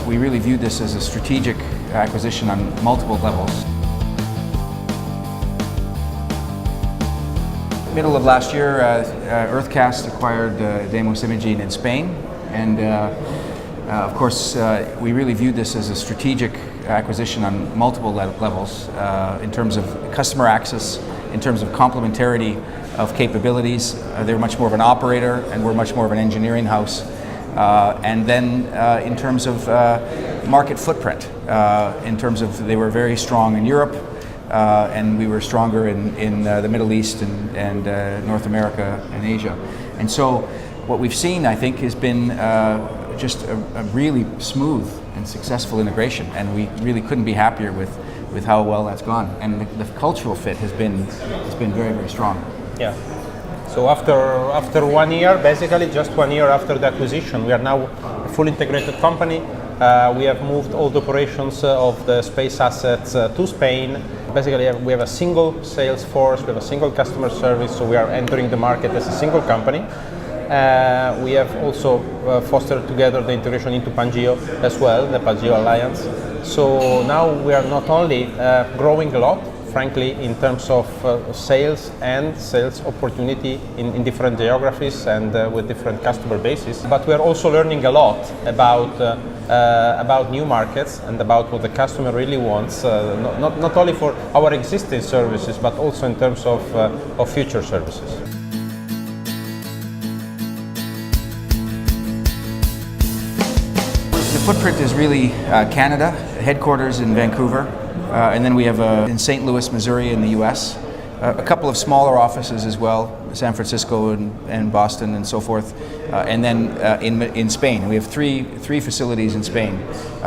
we really viewed this as a strategic acquisition on multiple levels. Middle of last year, UrtheCast acquired Diemos Imaging in Spain, and of course we really viewed this as a strategic acquisition on multiple levels in terms of customer access, in terms of complementarity of capabilities. They're much more of an operator and we're much more of an engineering house. And then in terms of market footprint, in terms of they were very strong in Europe, and we were stronger in the Middle East and North America and Asia. And so what we've seen, I think, has been just a really smooth and successful integration, and we really couldn't be happier with how well that's gone. And the cultural fit has been very, very strong. Yeah. So after 1 year, basically just 1 year after the acquisition, we are now a fully integrated company. We have moved all the operations of the space assets to Spain. Basically, we have a single sales force, we have a single customer service, so we are entering the market as a single company. We have also fostered together the integration into Pangeo as well, the Pangeo Alliance. So now we are not only growing a lot, frankly, in terms of sales and sales opportunity in different geographies and with different customer bases, but we are also learning a lot about new markets and about what the customer really wants, not only for our existing services, but also in terms of future services. The footprint is really Canada, headquarters in Vancouver, and then we have in St. Louis, Missouri in the US, a couple of smaller offices as well, San Francisco and Boston and so forth, and then in Spain. We have three facilities in Spain,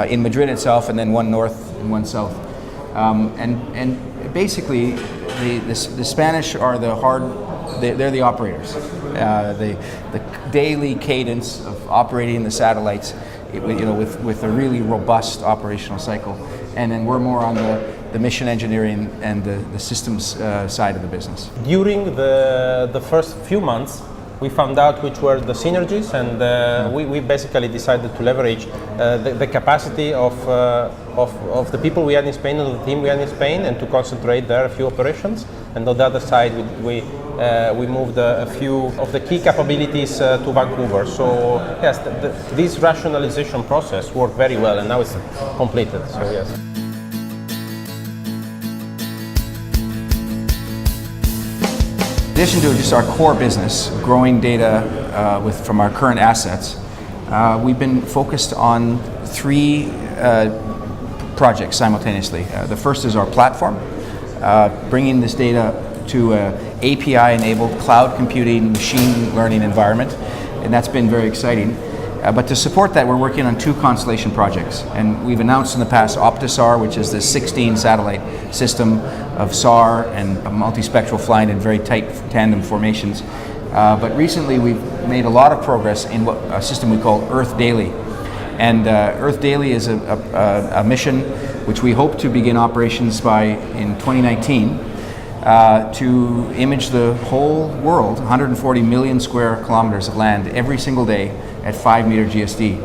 in Madrid itself, and then one north and one south. And basically, the Spanish are they're the operators. The daily cadence of operating the satellites, with a really robust operational cycle, and then we're more on the mission engineering and the systems side of the business. During the first few months, we found out which were the synergies, and we basically decided to leverage the capacity of the people we had in Spain and the team we had in Spain, and to concentrate there a few operations. And on the other side, we moved a few of the key capabilities to Vancouver. So yes, this rationalization process worked very well, and now it's completed. So yes. In addition to just our core business, growing data from our current assets, we've been focused on three projects simultaneously. The first is our platform, bringing this data to an API-enabled cloud computing machine learning environment, and that's been very exciting. But to support that, we're working on two constellation projects, and we've announced in the past OptiSAR, which is the 16 satellite system of SAR and multispectral flying in very tight tandem formations. But recently we've made a lot of progress in a system we call UrtheDaily. And UrtheDaily is a mission which we hope to begin operations in 2019 to image the whole world, 140 million square kilometers of land every single day at 5 meter GSD.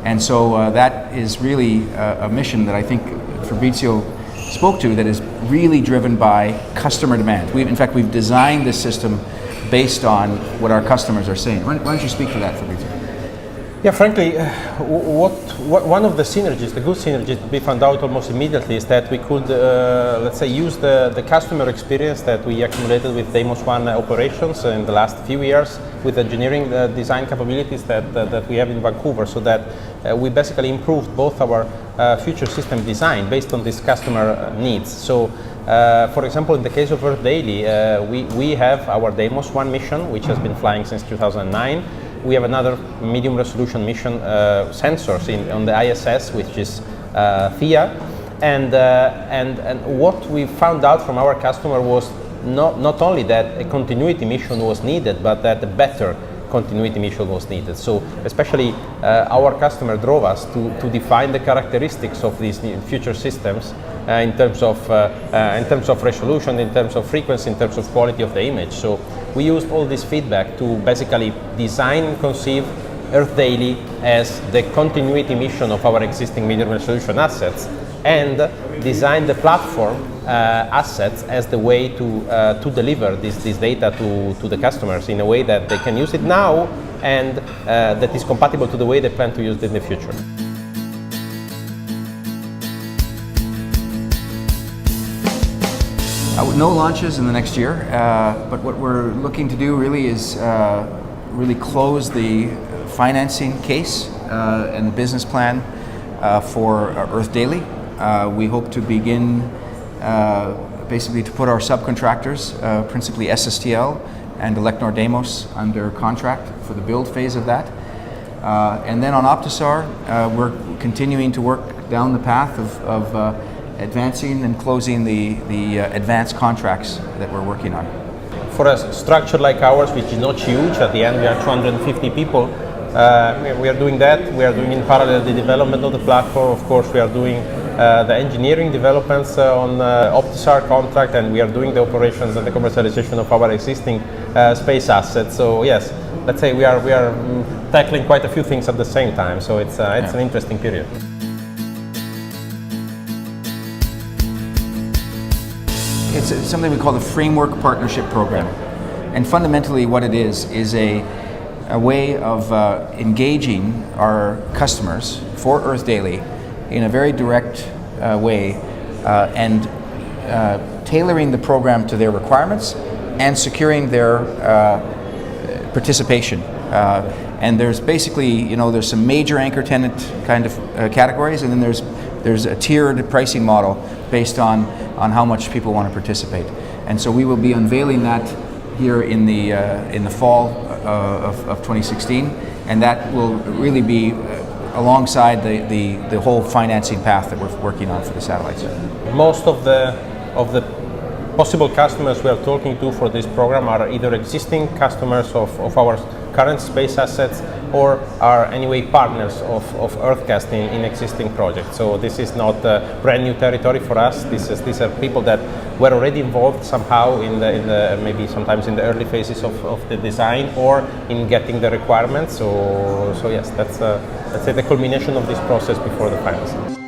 And so that is really a mission that I think Fabrizio spoke to, that is really driven by customer demand. In fact, we've designed this system based on what our customers are saying. Why don't you speak to that, Fabrizio? Yeah, frankly, one of the synergies, the good synergies we found out almost immediately, is that we could, let's say, use the customer experience that we accumulated with Deimos One operations in the last few years with engineering design capabilities that we have in Vancouver, so that we basically improved both our future system design based on these customer needs. So, for example, in the case of UrtheDaily, we have our Deimos One mission, which has been flying since 2009. We have another medium resolution mission sensors on the ISS, which is Thea, and what we found out from our customer was not only that a continuity mission was needed, but that a better continuity mission was needed. So especially our customer drove us to define the characteristics of these future systems in terms of resolution, in terms of frequency, in terms of quality of the image. So we used all this feedback to basically design and conceive UrtheDaily as the continuity mission of our existing medium resolution assets, and design the platform assets as the way to deliver this data to the customers in a way that they can use it now and that is compatible to the way they plan to use it in the future. No launches in the next year, but what we're looking to do really is really close the financing case and the business plan for UrtheDaily. We hope to begin basically to put our subcontractors, principally SSTL and Elecnor Demos, under contract for the build phase of that. And then on OptiSAR, we're continuing to work down the path of advancing and closing the advanced contracts that we're working on. For a structure like ours, which is not huge, at the end we are 250 people, we are doing that. We are doing in parallel the development of the platform. Of course, we are doing the engineering developments on OptiSAR contract, and we are doing the operations and the commercialization of our existing space assets. So yes, let's say we are tackling quite a few things at the same time. So it's an interesting period. It's something we call the Framework Partnership Program. And fundamentally what it is a way of engaging our customers for UrtheDaily in a very direct way and tailoring the program to their requirements and securing their participation. And there's basically, there's some major anchor tenant kind of categories, and then there's a tiered pricing model based on how much people want to participate. And so we will be unveiling that here in the fall of 2016, and that will really be alongside the whole financing path that we're working on for the satellites. Most of the possible customers we are talking to for this program are either existing customers of our current space assets or are anyway partners of UrtheCast in existing projects. So this is not brand new territory for us. These are people that were already involved somehow in the maybe sometimes in the early phases of the design or in getting the requirements. So yes, that's let's say the culmination of this process before the financing.